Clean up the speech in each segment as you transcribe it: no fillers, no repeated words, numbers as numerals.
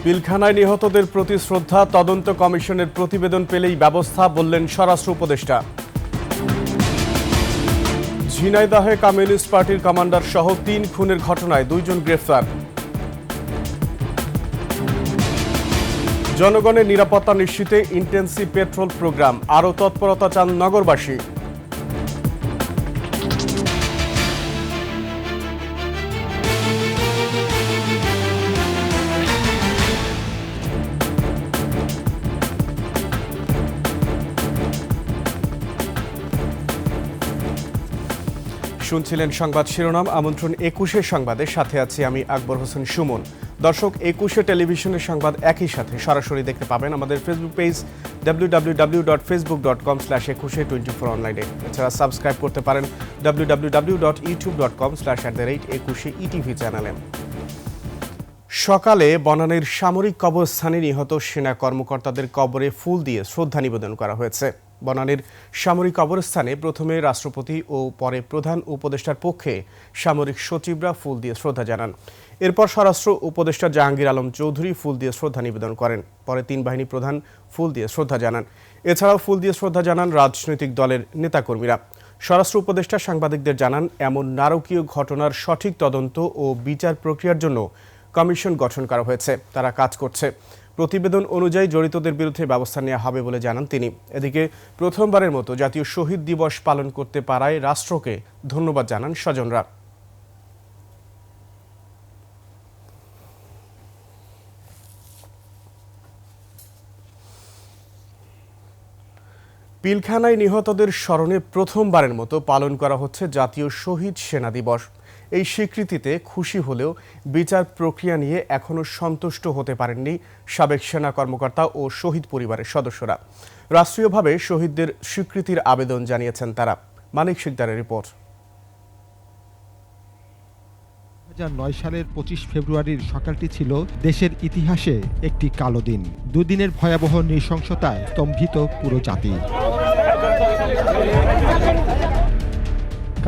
পিলখানায় নিহতদের প্রতি শ্রদ্ধা, তদন্ত কমিশনের প্রতিবেদন পেলেই ব্যবস্থা, বললেন স্বরাষ্ট্র উপদেষ্টা। ঝিনাইদহে কমিউনিস্ট পার্টির কমান্ডার সহ ৩ খুনের ঘটনায় ২ জন গ্রেফতার। জনগণের নিরাপত্তা নিশ্চিতে ইন্টেন্সিভ পেট্রোল প্রোগ্রাম, আরও তৎপরতা চান নগরবাসী। শুনছিলেন সংবাদ শিরোনাম। আমন্ত্রণ ২১ সংবাদের সাথে আছি আমি আকবর হোসেন সুমন। দর্শক, ২১ টেলিভিশনের সংবাদ একই সাথে সরাসরি দেখতে পাবেন আমাদের ফেসবুক পেজ www.facebook.com/2124 অনলাইনে। এছাড়া সাবস্ক্রাইব করতে পারেন www.youtube.com/21etv চ্যানেলে। সকালে বনানীর সামরিক কবরস্থানে নিহত সেনা কর্মকর্তাদের কবরে ফুল দিয়ে শ্রদ্ধা নিবেদন করা হয়েছে। বনানীর সামরিক কবরস্থানে প্রথমে রাষ্ট্রপতি ও পরে প্রধান উপদেষ্টার পক্ষে সামরিক সচিবরা ফুল দিয়ে শ্রদ্ধা জানান। এরপর স্বরাষ্ট্র উপদেষ্টা জাহাঙ্গীর আলম চৌধুরী ফুল দিয়ে শ্রদ্ধা নিবেদন করেন। পরে ৩ বাহিনী প্রধান ফুল দিয়ে শ্রদ্ধা জানান। এছাড়াও ফুল দিয়ে শ্রদ্ধা জানান রাজনৈতিক দলের নেতাকর্মীরা। স্বরাষ্ট্র উপদেষ্টা সাংবাদিকদের জানান, এমন নারকীয় ঘটনার সঠিক তদন্ত ও বিচার প্রক্রিয়ার জন্য কমিশন গঠন করা হয়েছে, তারা কাজ করছে। প্রতিবেদন অনুযায়ী জড়িতদের বিরুদ্ধে ব্যবস্থা নেওয়া হবে বলে জানান তিনি। এদিকে প্রথমবারের মতো জাতীয় শহীদ দিবস পালন করতে পারায় রাষ্ট্রকে ধন্যবাদ জানান স্বজনরা। পিলখানায় নিহতদের স্মরণে প্রথমবারের মতো পালন করা হচ্ছে জাতীয় শহীদ সেনা দিবস। এই স্বীকৃতিতে খুশি হলেও বিচার প্রক্রিয়া নিয়ে এখনও সন্তুষ্ট হতে পারেননি সাবেক সেনা কর্মকর্তা ও শহীদ পরিবারের সদস্যরা। রাষ্ট্রীয়ভাবে শহীদদের স্বীকৃতির আবেদন জানিয়েছেন তারা। মানিক শিকদারের রিপোর্ট। ২০০৯ সালের ২৫ ফেব্রুয়ারির সকালটি ছিল দেশের ইতিহাসে একটি কালো দিন। দুদিনের ভয়াবহ নৃশংসতায় স্তম্ভিত পুরো জাতি।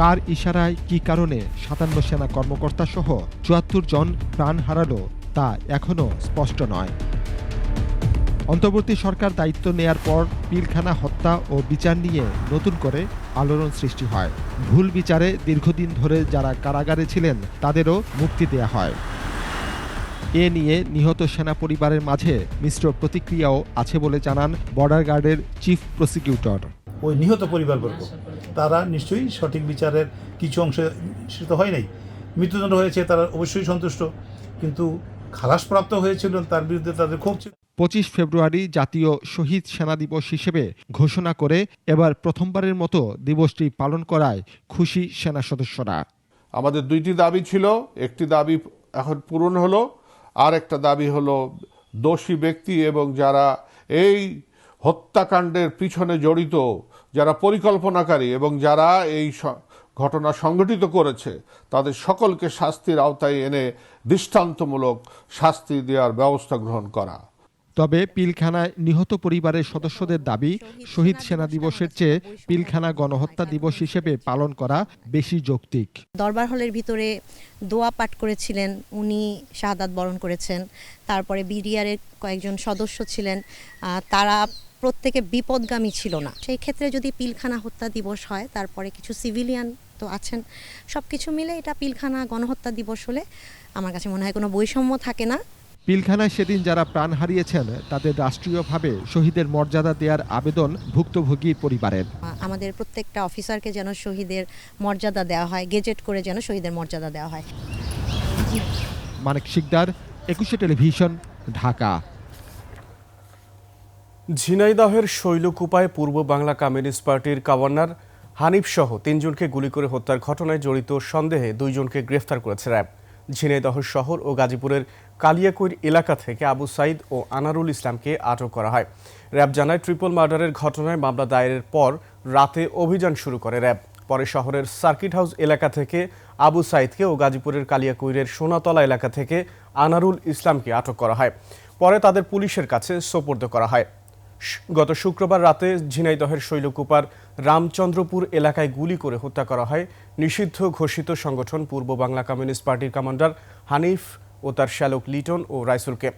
কার ইশারায় কি কারণে ৫৭ সেনা কর্মকর্তা সহ ৭৪ জন প্রাণ হারালো তা এখনও স্পষ্ট নয়। অন্তর্বর্তী সরকার দায়িত্ব নেয়ার পর পিলখানা হত্যা ও বিচার নিয়ে নতুন করে আলোড়ন সৃষ্টি হয়। ভুল বিচারে দীর্ঘদিন ধরে যারা কারাগারে ছিলেন তাদেরও মুক্তি দেয়া হয়। এ নিয়ে নিহত সেনা পরিবারের মাঝে মিশ্র প্রতিক্রিয়াও আছে বলে জানান বর্ডার গার্ডের চিফ প্রসিকিউটর। ওই নিহত পরিবারবর্গ তারা নিশ্চয়ই সঠিক বিচারের কিছু অংশে নিশ্চিত হয় নাই। মৃত্যুদণ্ড হয়েছে, তারা অবশ্যই সন্তুষ্ট, কিন্তু খালাসপ্রাপ্ত হয়েছিল তার বিরুদ্ধে তাদের ক্ষোভ ছিল। ২৫ ফেব্রুয়ারি জাতীয় শহীদ সেনা দিবস হিসেবে ঘোষণা করে এবার প্রথমবারের মতো দিবসটি পালন করায় খুশি সেনা সদস্যরা। আমাদের 2টি দাবি ছিল, একটি দাবি এখন পূরণ হলো, আর একটা দাবি হলো দোষী ব্যক্তি এবং যারা এই হত্যাকাণ্ডের পিছনে জড়িত, যারা পরিকল্পনাকারী এবং যারা এই ঘটনা সংগঠিত করেছে তাদের সকলকে শাস্তির আওতায় এনে দৃষ্টান্তমূলক শাস্তি দেওয়ার ব্যবস্থা গ্রহণ করা। তবে পিলখানায় নিহত পরিবারের সদস্যদের দাবি, শহীদ সেনা দিবসের চেয়ে পিলখানা গণহত্যা দিবস হিসেবে পালন করা বেশি যৌক্তিক। দরবার হলের ভিতরে দোয়া পাঠ করেছিলেন, উনি শাহাদাত বরণ করেছেন। তারপরে বিডিআরের কয়েকজন সদস্য ছিলেন, তারা প্রত্যেকে বিপদগামী ছিল না। সেই ক্ষেত্রে যদি পিলখানা হত্যা দিবস হয়, তারপরে কিছু সিভিলিয়ান তো আছেন, সব কিছু মিলে এটা পিলখানা গণহত্যা দিবস হলে আমার কাছে মনে হয় কোনো বৈষম্য থাকে না। পিলখানায় সেদিন যারা প্রাণ হারিয়েছেন তাদের রাষ্ট্রীয়ভাবে শহীদের মর্যাদা দেওয়ার আবেদন ভুক্তভোগী পরিবারের। আমাদের প্রত্যেকটা অফিসারকে যেন শহীদের মর্যাদা দেওয়া হয়, গেজেট করে যেন শহীদের মর্যাদা দেওয়া হয়। মানিক শিকদার, ২১ টেলিভিশন, ঢাকা। ঝিনাইদহের শৈলকুপায় পূর্ব বাংলা কমিউনিস্ট পার্টির কমান্ডার হানিফ সহ ৩ জনকে গুলি করে হত্যার ঘটনায় জড়িত সন্দেহে ২ জনকে গ্রেফতার করেছে র্যাব। ঝিনাইদহ শহর ও গাজীপুরের কালিয়াকৈর এলাকা থেকে আবু সাইদ ও আনারুল ইসলামকে আটক করা হয়। র্যাব জানায়, ট্রিপল মার্ডারের ঘটনায় মামলা দায়েরের পর রাতে অভিযান শুরু করে র্যাব। পরে শহরের সার্কিট হাউস এলাকা থেকে আবু সাইদকে ও গাজীপুরের কালিয়াকৈরের সোনাতলা এলাকা থেকে আনারুল ইসলামকে আটক করা হয়। পরে তাদের পুলিশের কাছে সোপর্দ করা হয়। গত শুক্রবার রাতে ঝিনাইদহের শৈলকুপার রামচন্দ্রপুর এলাকায় গুলি করে হত্যা করা হয় নিষিদ্ধ ঘোষিত সংগঠন পূর্ব বাংলা কমিউনিস্ট পার্টির কমান্ডার হানিফ ও তার শ্যালক লিটন ও রাইসুলকে।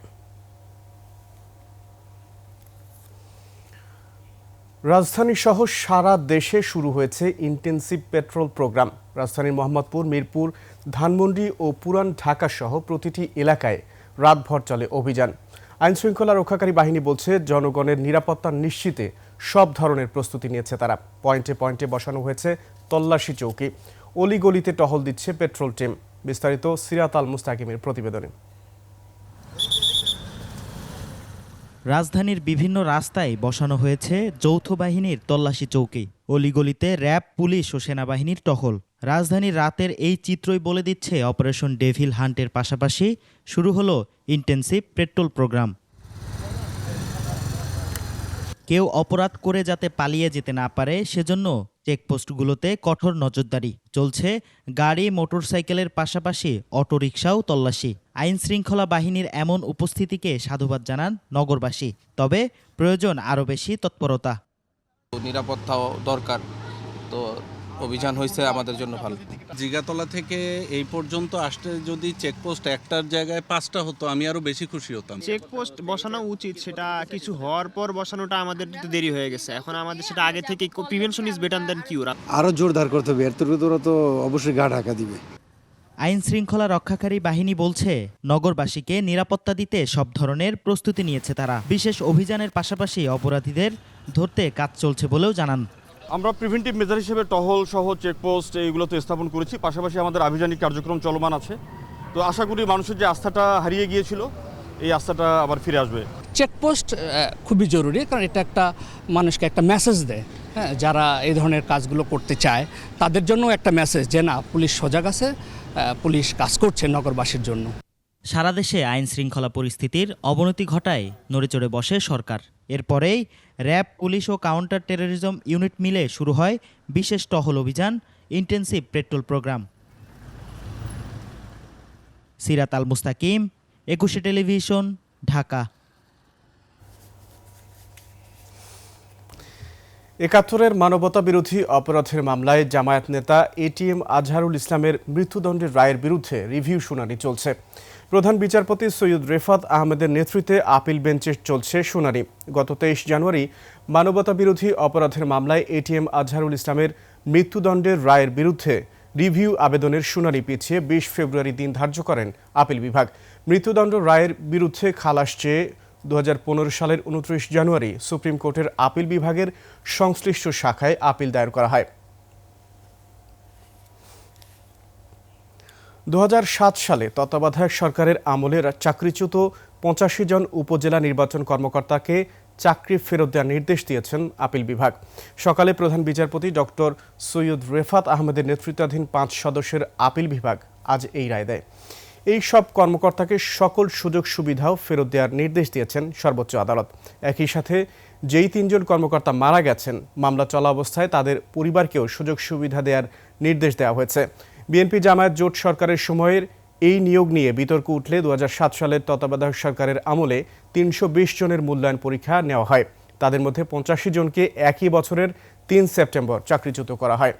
রাজধানী সহ সারা দেশে শুরু হয়েছে ইন্টেন্সিভ পেট্রোল প্রোগ্রাম। রাজধানীর মোহাম্মদপুর, মিরপুর, ধানমন্ডি ও পুরান ঢাকা সহ প্রতিটি এলাকায় রাতভর চলে অভিযান। আইনশৃঙ্খলা রক্ষাকারী বাহিনী বলছে, জনগণের নিরাপত্তা নিশ্চিতে সব ধরনের প্রস্তুতি নিয়েছে তারা। পয়েন্টে পয়েন্টে বসানো হয়েছে তল্লাশি চৌকি, অলিগলিতে টহল দিচ্ছে পেট্রোল টিম। বিস্তারিত সিরাত আল মুস্তাকিমের প্রতিবেদনে। রাজধানীর বিভিন্ন রাস্তায় বসানো হয়েছে যৌথ বাহিনীর তল্লাশি চৌকি, অলিগলিতে র্যাব, পুলিশ ও সেনাবাহিনীর টহল। রাজধানীর রাতের এই চিত্রই বলে দিচ্ছে অপারেশন ডেভিল হান্টের পাশাপাশি শুরু হলো ইন্টেন্সিভ পেট্রোল প্রোগ্রাম। কেউ অপরাধ করে যাতে পালিয়ে যেতে না পারে সেজন্য চেকপোস্টগুলোতে কঠোর নজরদারি চলছে। গাড়ি, মোটরসাইকেলের পাশাপাশি অটোরিকশাও তল্লাশি। আইন শৃঙ্খলা বাহিনীর এমন উপস্থিতিকে সাধুবাদ জানান নগরবাসী, তবে প্রয়োজন আরও বেশি তৎপরতা। নিরাপত্তাও দরকার, তো অভিযান হয়েছে আমাদের জন্য ভালো। জিগাতলা থেকে এই পর্যন্ত আসতে যদি চেকপোস্ট একটার জায়গায় 5টা হতো, আমি আরো বেশি খুশি হতাম। চেকপোস্ট বসানো উচিত, সেটা কিছু হওয়ার পর বসানোটা আমাদের একটু দেরি হয়ে গেছে। এখন আমাদের সেটা আগে থেকে, প্রিভেনশন ইজ বেটার দ্যান কিউর। আরো জোরদার করতে হবে, এর তো অবশ্যই গা ঢাকা দিবে। আইন শৃঙ্খলা রক্ষাকারী বাহিনী বলছে, নগরবাসীকে নিরাপত্তা দিতে সব ধরনের প্রস্তুতি নিয়েছে তারা। বিশেষ অভিযানের পাশাপাশি অপরাধীদের ধরতে কাজ চলছে বলেও জানান। আমরা প্রিভেন্টিভ মেজার হিসেবে টহল সহ চেকপোস্ট এইগুলো তো স্থাপন করেছি, পাশাপাশি আমাদের আভিযানিক কার্যক্রম চলমান আছে। তো আশা করি মানুষের যে আস্থাটা হারিয়ে গিয়েছিল, এই আস্থাটা আবার ফিরে আসবে। চেকপোস্ট খুবই জরুরি, কারণ এটা একটা মানুষকে একটা মেসেজ দেয়, হ্যাঁ, যারা এই ধরনের কাজগুলো করতে চায় তাদের জন্য একটা মেসেজ যে না, পুলিশ সজাগ আছে, পুলিশ কাজ করছে নগরবাসীর জন্য। সারা দেশে আইন শৃঙ্খলা পরিস্থিতির অবনতি ঘটায় নড়েচড়ে বসে সরকার। এরপরেই র্যাব, পুলিশ ও কাউন্টার টেরোরিজম ইউনিট মিলে শুরু হয় বিশেষ টহল অভিযান, ইন্টেন্সিভ পেট্রোল প্রোগ্রাম। সিরাত আল মুস্তাকিম, 21 টেলিভিশন, ঢাকা। ৭১-এর মানবতা বিরোধী অপরাধের মামলায় জামায়াত নেতা এটিএম আজহারুল ইসলামের মৃত্যুদণ্ডের রায়ের বিরুদ্ধে রিভিউ শুনানি চলছে। প্রধান বিচারপতি সৈয়দ রেফাত আহমেদের নেতৃত্বে আপিল বেঞ্চে চলছে শুনানি। গত 23 জানুয়ারি মানবতা বিরোধী অপরাধের মামলায় এটিএম আজহারুল ইসলামের মৃত্যুদণ্ডের রায়ের বিরুদ্ধে রিভিউ আবেদনের শুনানি পিছিয়ে 20 ফেব্রুয়ারি দিন ধার্য করেন আপিল বিভাগ। মৃত্যুদণ্ড রায়ের বিরুদ্ধে খালাস চেয়ে 2015 সালের 29 জানুয়ারি সুপ্রিম কোর্টের আপিল বিভাগের সংশ্লিষ্ট শাখায় আপিল দায়ের করা হয়। 2007 সালে তত্ত্বাবধায়ক সরকারের আমলে চাকরিচ্যুত 85 জন উপজেলা নির্বাচন কর্মকর্তাকে চাকরি ফেরত দেওয়ার নির্দেশ দিয়েছেন আপিল বিভাগ। সকালে প্রধান বিচারপতি ডক্টর সৈয়দ রেফাত আহমেদের নেতৃত্বাধীন 5 সদস্যের আপিল বিভাগ আজ এই রায় দেয়। এই সব কর্মকর্তাকে সকল সুযোগ সুবিধাও ফেরত দেওয়ার নির্দেশ দিয়েছেন সর্বোচ্চ আদালত। একই সাথে যেই 3 জন কর্মকর্তা মারা গেছেন, মামলা চলা অবস্থায় তাদের পরিবারকেও সুযোগ সুবিধা দেওয়ার নির্দেশ দেওয়া হয়েছে। বিএনপি জামায়াত জোট সরকারের সময়ের এই নিয়োগ নিয়ে বিতর্ক উঠলে 2007 সালের তত্ত্বাবধায়ক সরকারের আমলে 320 জনের মূল্যায়ন পরীক্ষা নেওয়া হয়। তাদের মধ্যে 85 জনকে একই বছরের 3 সেপ্টেম্বর চাকরিচ্যুত করা হয়।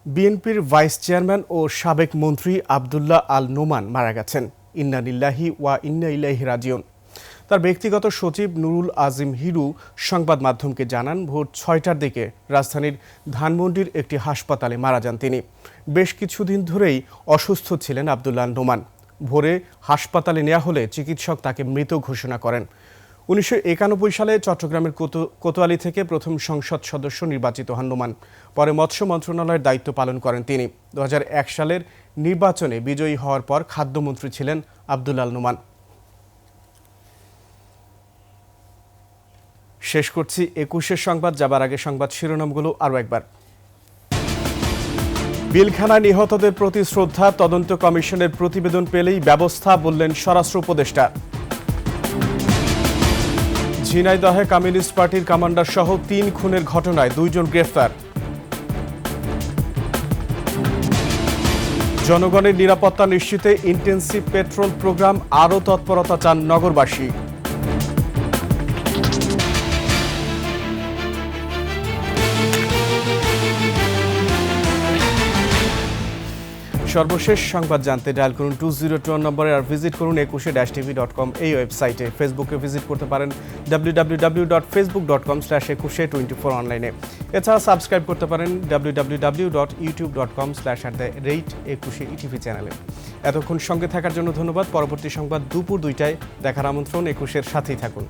বিএনপির ভাইস চেয়ারম্যান ও সাবেক মন্ত্রী আব্দুল্লাহ আল নোমান মারা গেছেন। ইন্না লিল্লাহি ওয়া ইন্না ইলাইহি রাজিউন। তার ব্যক্তিগত সচিব নুরুল আজিম হিরু সংবাদ মাধ্যমকে জানান, ভোর 6টার দিকে রাজধানীর ধানমন্ডির একটি হাসপাতালে মারা যান তিনি। বেশ কিছুদিন ধরেই অসুস্থ ছিলেন আব্দুল্লাহ নোমান। ভোরে হাসপাতালে নেওয়া হলে চিকিৎসক তাকে মৃত ঘোষণা করেন। 1991 সালে চট্টগ্রামের কোতোয়ালি থেকে প্রথম সংসদ সদস্য নির্বাচিত হন নোমান। পরে মৎস্য মন্ত্রণালয়ের দায়িত্ব পালন করেন তিনি। 2001 সালের নির্বাচনে বিজয়ী হওয়ার পর খাদ্যমন্ত্রী ছিলেন আব্দুল্লাহ নোমান। শেষ করছি 21-এর সংবাদ। যাবার আগে সংবাদ শিরোনামগুলো আরও একবার। পিলখানায় নিহতদের প্রতি শ্রদ্ধা, তদন্ত কমিশনের প্রতিবেদন পেলেই ব্যবস্থা, বললেন স্বরাষ্ট্র উপদেষ্টা। ঝিনাইদহে কমিউনিস্ট পার্টির কমান্ডার সহ 3 খুনের ঘটনায় 2 জন গ্রেফতার। জনগণের নিরাপত্তা নিশ্চিতে ইন্টেন্সিভ পেট্রোল প্রোগ্রাম, আরও তৎপরতা চান নগরবাসী। সর্বশেষ সংবাদ জানতে ডায়াল করুন 2021 নম্বরে আর ভিজিট করুন 21-tv.com এই ওয়েবসাইটে। ফেসবুকে ভিজিট করতে পারেন www.facebook.com/2124 অনলাইনে। এছাড়া সাবস্ক্রাইব করতে পারেন www.youtube.com/@21etv চ্যানেলে। এতক্ষণ সঙ্গে থাকার জন্য ধন্যবাদ। পরবর্তী সংবাদ দুপুর 2টায় দেখার আমন্ত্রণ। 21-এর সাথেই থাকুন।